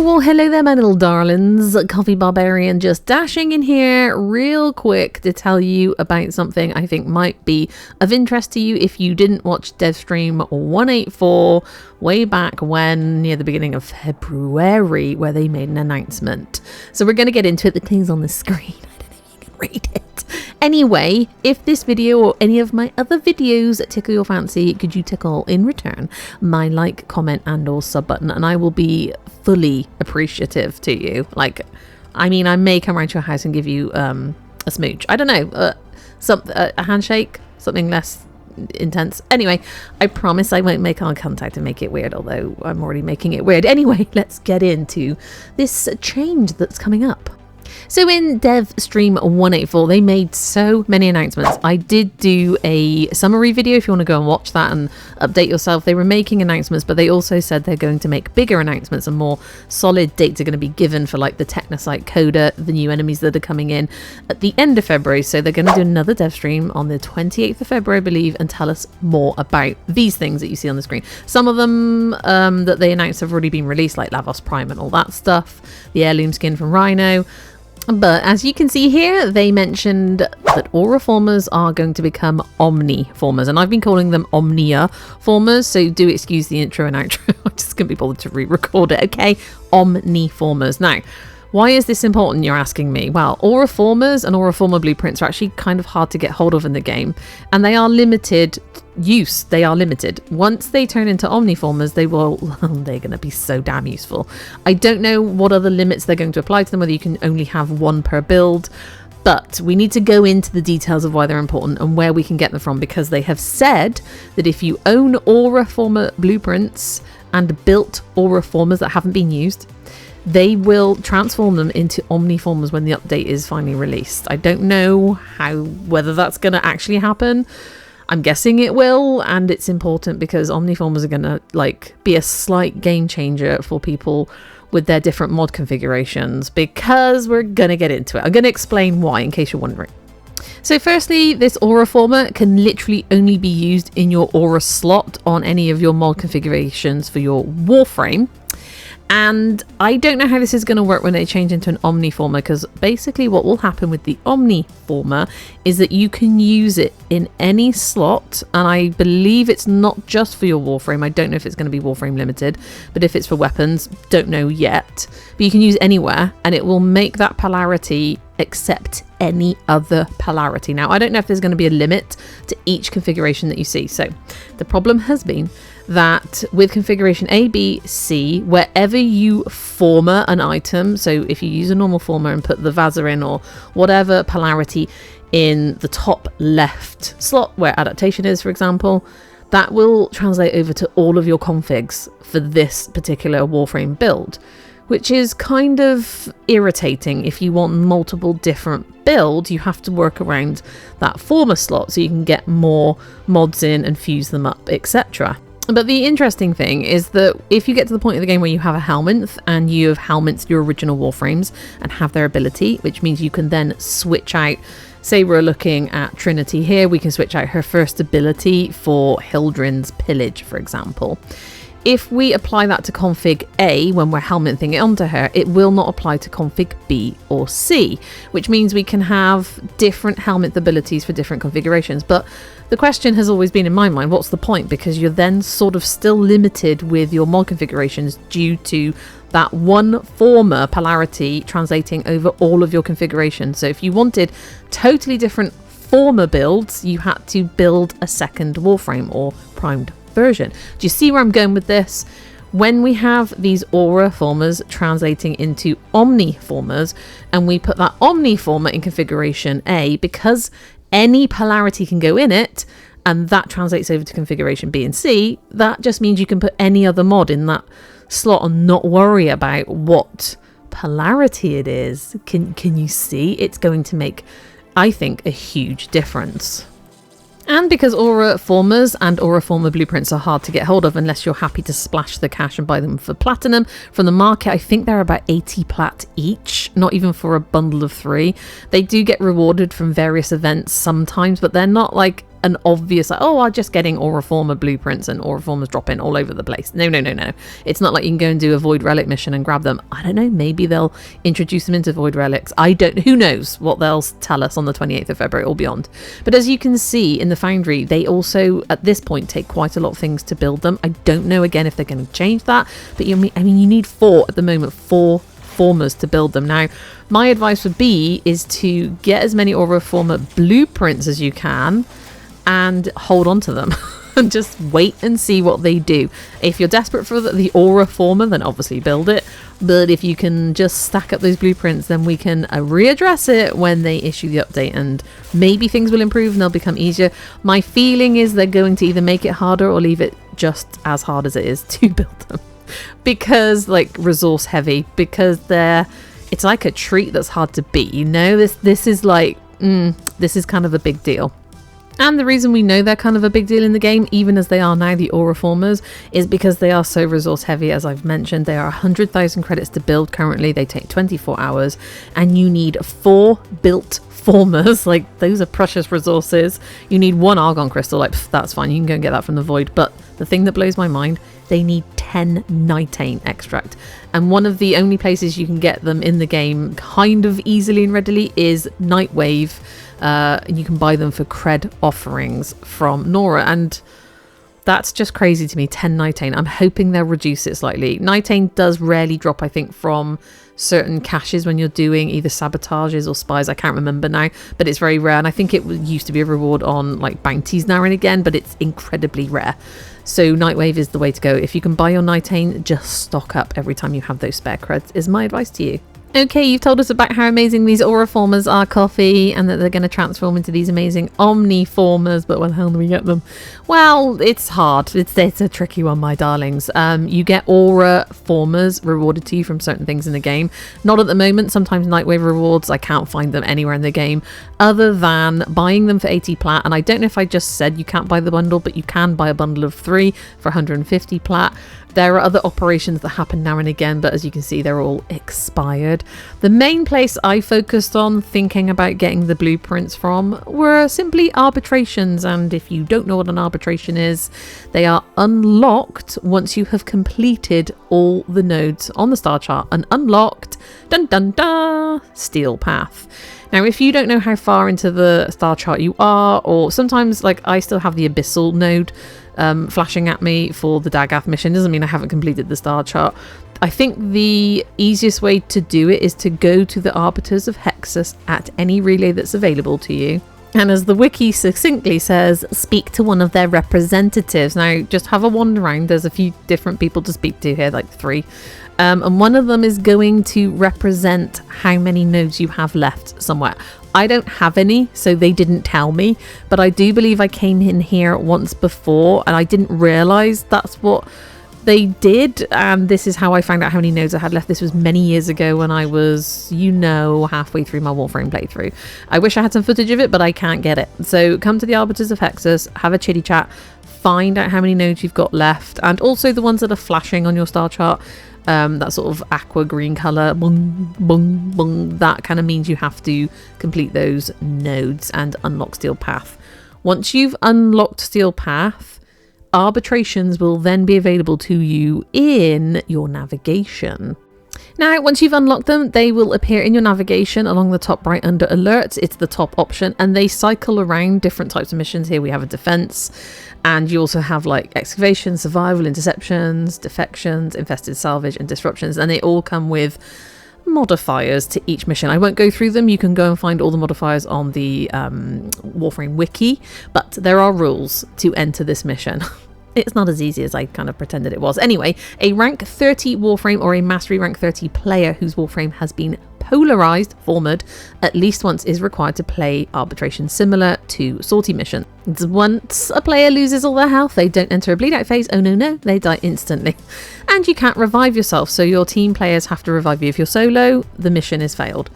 well, hello there, my little darlings. Coffee Barbarian just dashing in here real quick to tell you about something I think might be of interest to you if you didn't watch DevStream 184 way back when, near the beginning of February, where they made an announcement. So we're going to get into it. The thing's on the screen. I don't know if you can read it. Anyway, if this video or any of my other videos tickle your fancy, could you tickle in return my like, comment and or sub button, and I will be fully appreciative to you. I may come around to your house and give you a smooch. I don't know, a handshake, something less intense. Anyway, I promise I won't make eye contact and make it weird, although I'm already making it weird. Anyway, let's get into this change that's coming up. So in DevStream 184, they made so many announcements. I did do a summary video if you want to go and watch that and update yourself. They were making announcements, but they also said they're going to make bigger announcements and more solid dates are going to be given for like the Technosite Coda, the new enemies that are coming in at the end of February. So they're going to do another DevStream on the 28th of February, I believe, and tell us more about these things that you see on the screen. Some of them that they announced have already been released, like Lavos Prime and all that stuff, the heirloom skin from Rhino. But as you can see here, they mentioned that Aura Formas are going to become Omni Formas, and I've been calling them Omnia Formas, so do excuse the intro and outro. I'm just going to be bothered to re-record it, okay? Omni Formas. Now, why is this important, you're asking me? Well, Aura Formas and Aura Forma blueprints are actually kind of hard to get hold of in the game, and they are limited use. They are limited. Once they turn into Omniformers, they're going to be so damn useful. I don't know what other limits they're going to apply to them, whether you can only have one per build, but we need to go into the details of why they're important and where we can get them from, because they have said that if you own Aura Forma blueprints and built Aura Formers that haven't been used, they will transform them into Omniformers when the update is finally released. I don't know whether that's going to actually happen. I'm guessing it will, and it's important because Omniformers are going to be a slight game changer for people with their different mod configurations, because we're going to get into it. I'm going to explain why, in case you're wondering. So firstly, this Aura Forma can literally only be used in your Aura slot on any of your mod configurations for your Warframe. And I don't know how this is going to work when they change into an Omniformer, because basically what will happen with the Omniformer is that you can use it in any slot, and I believe it's not just for your Warframe. I don't know if it's going to be Warframe limited, but if it's for weapons, don't know yet. But you can use anywhere, and it will make that polarity accept any other polarity. Now, I don't know if there's going to be a limit to each configuration that you see. So the problem has been that with configuration A, B, C, wherever you former an item, so if you use a normal former and put the Vaza in or whatever polarity in the top left slot where adaptation is, for example, that will translate over to all of your configs for this particular Warframe build, which is kind of irritating. If you want multiple different builds, you have to work around that former slot so you can get more mods in and fuse them up, etc. But the interesting thing is that if you get to the point of the game where you have a helminth and you have helminths your original Warframes and have their ability, which means you can then switch out, say we're looking at Trinity here, we can switch out her first ability for Hildren's Pillage, for example. If we apply that to config A when we're helminthing it onto her, it will not apply to config B or C, which means we can have different helminth abilities for different configurations. But the question has always been in my mind, what's the point? Because you're then sort of still limited with your mod configurations due to that one former polarity translating over all of your configurations. So if you wanted totally different former builds, you had to build a second Warframe or primed version. Do you see where I'm going with this? When we have these Aura Formers translating into Omniformers, and we put that Omniformer in configuration A, because any polarity can go in it, and that translates over to configuration B and C, that just means you can put any other mod in that slot and not worry about what polarity it is. Can you see? It's going to make, I think, a huge difference. And because Aura Formers and Aura Former blueprints are hard to get hold of unless you're happy to splash the cash and buy them for platinum from the market, I think they're about 80 plat each, not even for a bundle of 3. They do get rewarded from various events sometimes, but they're not like an obvious, like, oh, I'm just getting Aura Forma blueprints and Aura Formas dropping all over the place. No. It's not like you can go and do a Void Relic mission and grab them. I don't know, maybe they'll introduce them into Void Relics. Who knows what they'll tell us on the 28th of February or beyond. But as you can see in the Foundry, they also, at this point, take quite a lot of things to build them. I don't know, again, if they're going to change that, but you need 4 at the moment, 4 Formas to build them. Now, my advice would be is to get as many Aura Forma blueprints as you can and hold on to them and just wait and see what they do. If you're desperate for the Aura Forma, then obviously build it. But if you can just stack up those blueprints, then we can readdress it when they issue the update, and maybe things will improve and they'll become easier. My feeling is they're going to either make it harder or leave it just as hard as it is to build them. Because, like, resource heavy, because it's like a treat that's hard to beat, this is like this is kind of a big deal. And the reason we know they're kind of a big deal in the game, even as they are now, the Aura Formas, is because they are so resource heavy. As I've mentioned, they are 100,000 credits to build currently. They take 24 hours and you need 4 built Formas. Like, those are precious resources. You need 1 Argon crystal. Like, that's fine, you can go and get that from the Void. But the thing that blows my mind, they need 10 Nitane extract, and one of the only places you can get them in the game kind of easily and readily is Nightwave, and you can buy them for cred offerings from Nora, and that's just crazy to me. 10 Nitane. I'm hoping they'll reduce it slightly. Nitane does rarely drop, I think, from certain caches when you're doing either sabotages or spies. I can't remember now, but it's very rare, and I think it used to be a reward on like bounties now and again, but it's incredibly rare. So Nightwave is the way to go. If you can buy your Nitane, just stock up every time you have those spare creds, is my advice to you. Okay, you've told us about how amazing these Aura Formas are, Coffee, and that they're going to transform into these amazing Omni Formas, but where the hell do we get them? Well, it's hard. It's a tricky one, my darlings. You get Aura Formas rewarded to you from certain things in the game. Not at the moment. Sometimes Nightwave rewards, I can't find them anywhere in the game, other than buying them for 80 plat. And I don't know if I just said you can't buy the bundle, but you can buy a bundle of 3 for 150 plat. There are other operations that happen now and again, but as you can see, they're all expired. The main place I focused on thinking about getting the blueprints from were simply arbitrations. And if you don't know what an arbitration is, they are unlocked once you have completed all the nodes on the star chart. An unlocked, dun dun dun, steel path. Now, if you don't know how far into the star chart you are, or sometimes, like, I still have the abyssal node flashing at me for the Dagath mission, doesn't mean I haven't completed the star chart. I think the easiest way to do it is to go to the Arbiters of Hexus at any relay that's available to you. And as the wiki succinctly says, speak to one of their representatives. Now, just have a wander around. There's a few different people to speak to here, like 3. And one of them is going to represent how many nodes you have left somewhere. I don't have any, so they didn't tell me, but I do believe I came in here once before and I didn't realise that's what they did, and this is how I found out how many nodes I had left. This was many years ago when I was, halfway through my Warframe playthrough. I wish I had some footage of it, but I can't get it. So come to the Arbiters of Hexus, have a chitty chat, find out how many nodes you've got left, and also the ones that are flashing on your star chart. That sort of aqua green colour, bung, bung, bung, that kind of means you have to complete those nodes and unlock Steel Path. Once you've unlocked Steel Path, arbitrations will then be available to you in your navigation. Now, once you've unlocked them, they will appear in your navigation along the top right under alerts. It's the top option, and they cycle around different types of missions. Here we have a defense, and you also have like excavation, survival, interceptions, defections, infested salvage, and disruptions, and they all come with modifiers to each mission. I won't go through them. You can go and find all the modifiers on the Warframe wiki, but there are rules to enter this mission. It's not as easy as I kind of pretended it was. Anyway, a rank 30 Warframe or a Mastery rank 30 player whose Warframe has been polarized, formed, at least once is required to play arbitration similar to sortie mission. Once a player loses all their health, they don't enter a bleed out phase. Oh no, they die instantly. And you can't revive yourself, so your team players have to revive you. If you're solo, the mission is failed.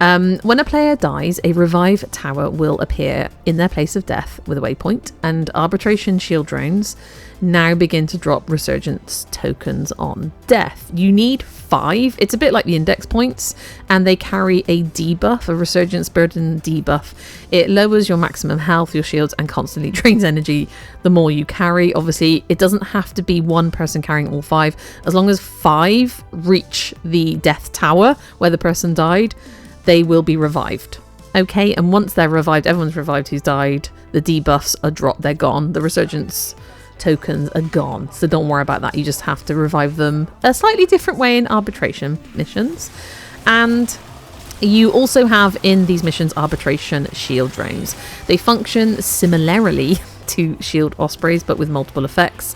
When a player dies, a revive tower will appear in their place of death with a waypoint, and arbitration shield drones now begin to drop resurgence tokens on death. You need 5. It's a bit like the index points, and they carry a debuff, a resurgence burden debuff. It lowers your maximum health, your shields, and constantly drains energy the more you carry. Obviously, it doesn't have to be one person carrying all 5. As long as 5 reach the death tower where the person died, they will be revived. Okay, and once they're revived, everyone's revived who's died. The debuffs are dropped, they're gone. The resurgence tokens are gone, so don't worry about that. You just have to revive them a slightly different way in arbitration missions. And you also have in these missions arbitration shield drones. They function similarly to shield ospreys but with multiple effects.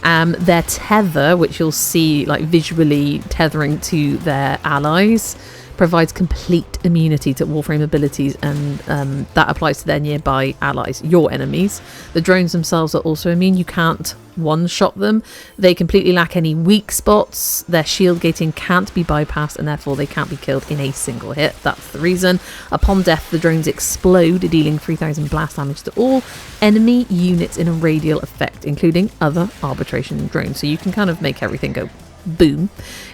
Their tether, which you'll see like visually tethering to their allies, provides complete immunity to Warframe abilities, and that applies to their nearby allies, your enemies. The drones themselves are also immune. You can't one-shot them. They completely lack any weak spots. Their shield gating can't be bypassed, and therefore they can't be killed in a single hit. That's the reason. Upon death, the drones explode, dealing 3000 blast damage to all enemy units in a radial effect, including other arbitration drones. So you can kind of make everything go boom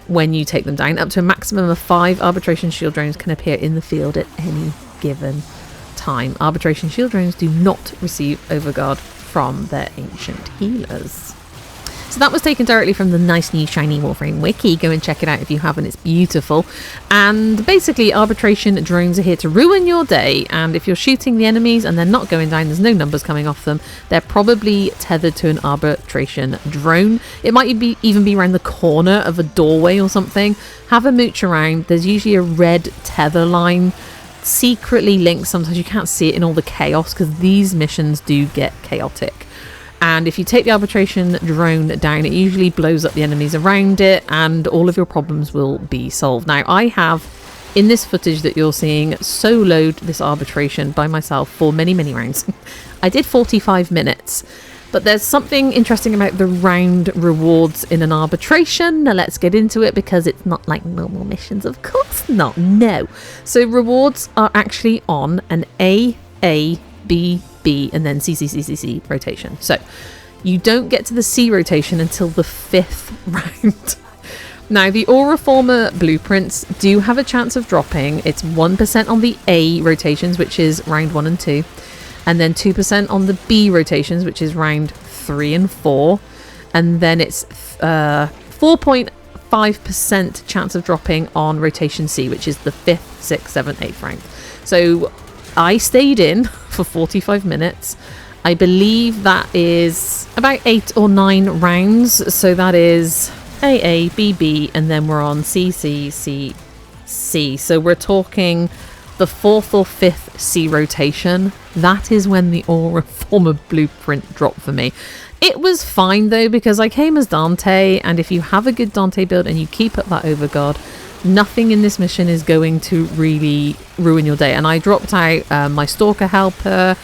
when you take them down. Up to a maximum of 5 arbitration shield drones can appear in the field at any given time. Arbitration shield drones do not receive overguard from their ancient healers. So that was taken directly from the nice new shiny Warframe wiki. Go and check it out if you haven't, it's beautiful. And basically arbitration drones are here to ruin your day, and if you're shooting the enemies and they're not going down, there's no numbers coming off them, they're probably tethered to an arbitration drone. It might even be around the corner of a doorway or something. Have a mooch around. There's usually a red tether line secretly linked. Sometimes you can't see it in all the chaos because these missions do get chaotic. And if you take the arbitration drone down, it usually blows up the enemies around it and all of your problems will be solved. Now, I have, in this footage that you're seeing, soloed this arbitration by myself for many, many rounds. I did 45 minutes, but there's something interesting about the round rewards in an arbitration. Now, let's get into it because it's not like normal missions, of course not, no. So rewards are actually on an A, B, B, and then C rotation. So you don't get to the C rotation until the 5th round. Now, the Forma blueprints do have a chance of dropping. It's 1% on the A rotations, which is round 1 and 2, and then 2% on the B rotations, which is round 3 and 4, and then it's 4.5% chance of dropping on rotation C, which is the 5th, 6th, 7th, 8th round. So I stayed in for 45 minutes. I believe that is about 8 or 9 rounds. So that is AA, BB, and then we're on CC, C. So we're talking the 4th or 5th C rotation. That is when the Forma blueprint dropped for me. It was fine though, because I came as Dante, and if you have a good Dante build and you keep up that overguard, nothing in this mission is going to really ruin your day. And I dropped out my Stalker Helper,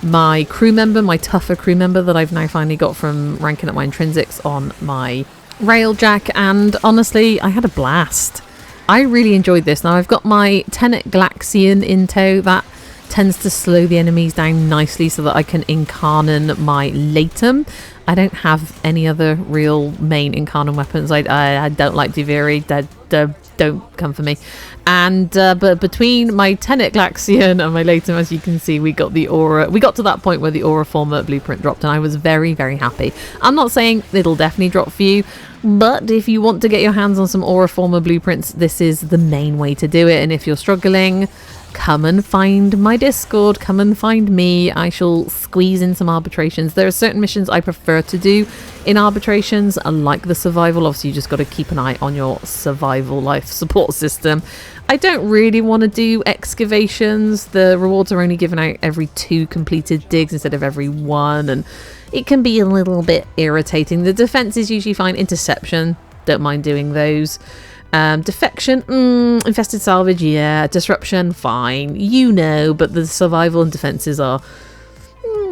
my crew member, my tougher crew member that I've now finally got from ranking up my intrinsics on my Railjack, and honestly, I had a blast. I really enjoyed this. Now I've got my Tenet Glaxian in tow. That tends to slow the enemies down nicely so that I can incarnate my Latum. I don't have any other real main incarnate weapons. I don't like Diviri. Don't come for me. And but between my Tenet Glaxian and my Latum, as you can see, we got to that point where the Forma blueprint dropped, and I was very, very happy. I'm not saying it'll definitely drop for you, but if you want to get your hands on some Forma blueprints, this is the main way to do it. And if you're struggling, come and find my Discord, come and find me. I shall squeeze in some arbitrations. There are certain missions I prefer to do in arbitrations, like the survival. Obviously, you just got to keep an eye on your survival life support system. I don't really want to do excavations. The rewards are only given out every 2 completed digs instead of every 1, and it can be a little bit irritating. The defense is usually fine. Interception, don't mind doing those. Defection, infested salvage, yeah. Disruption, fine, but the survival and defenses are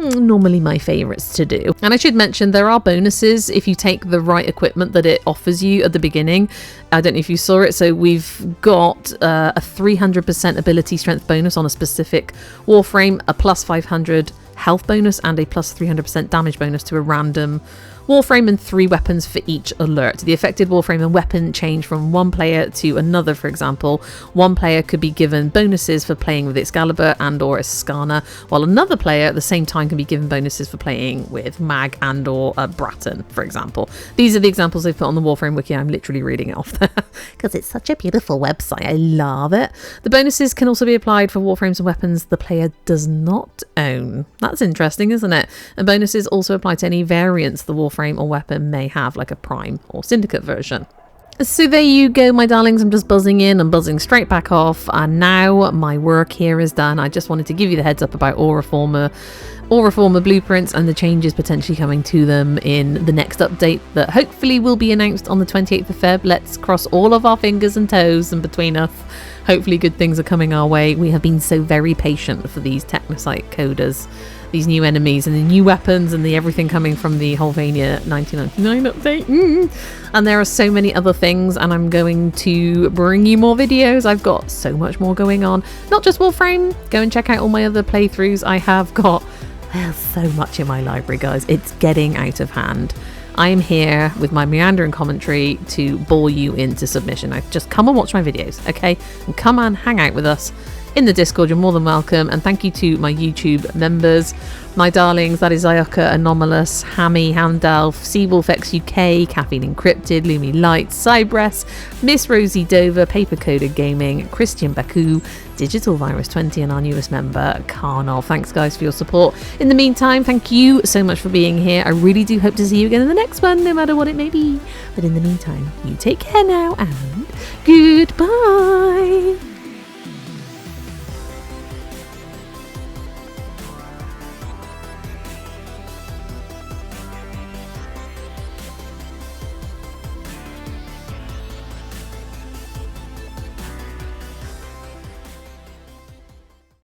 normally my favorites to do. And I should mention there are bonuses if you take the right equipment that it offers you at the beginning. I don't know if you saw it. So we've got a 300% ability strength bonus on a specific Warframe, a plus 500 health bonus, and a plus 300% damage bonus to a random Warframe, and 3 weapons for each alert. The affected Warframe and weapon change from one player to another. For example, one player could be given bonuses for playing with Excalibur and or Escana, while another player at the same time can be given bonuses for playing with Mag and or Bratton, for example. These are the examples they've put on the Warframe wiki. I'm literally reading it off there because it's such a beautiful website. I love it. The bonuses can also be applied for Warframes and weapons the player does not own. That's interesting, isn't it? And bonuses also apply to any variants the Warframe or weapon may have, like a Prime or Syndicate version. So there you go, my darlings. I'm just buzzing in and buzzing straight back off, and now my work here is done. I just wanted to give you the heads up about Forma blueprints and the changes potentially coming to them in the next update that hopefully will be announced on the 28th of Feb. Let's cross all of our fingers and toes, and between us, hopefully good things are coming our way. We have been so very patient for these Technosite coders, these new enemies and the new weapons and the everything coming from the Holvania 1999 update. And there are so many other things, and I'm going to bring you more videos. I've got so much more going on, not just Warframe. Go and check out all my other playthroughs. I have got so much in my library, guys. It's getting out of hand. I am here with my meandering commentary to bore you into submission. Just come and watch my videos, okay? And come and hang out with us in the Discord. You're more than welcome. And thank you to my YouTube members, my darlings. That is Ayaka Anomalous, Hammy, Hamdelf, Seawolfx UK, Caffeine Encrypted, Lumi Light, Cybress, Miss Rosie Dover, Paper Coder Gaming, Christian Baku, Digital Virus 20, and our newest member, Karnov. Thanks, guys, for your support. In the meantime, thank you so much for being here. I really do hope to see you again in the next one, no matter what it may be. But in the meantime, you take care now, and goodbye.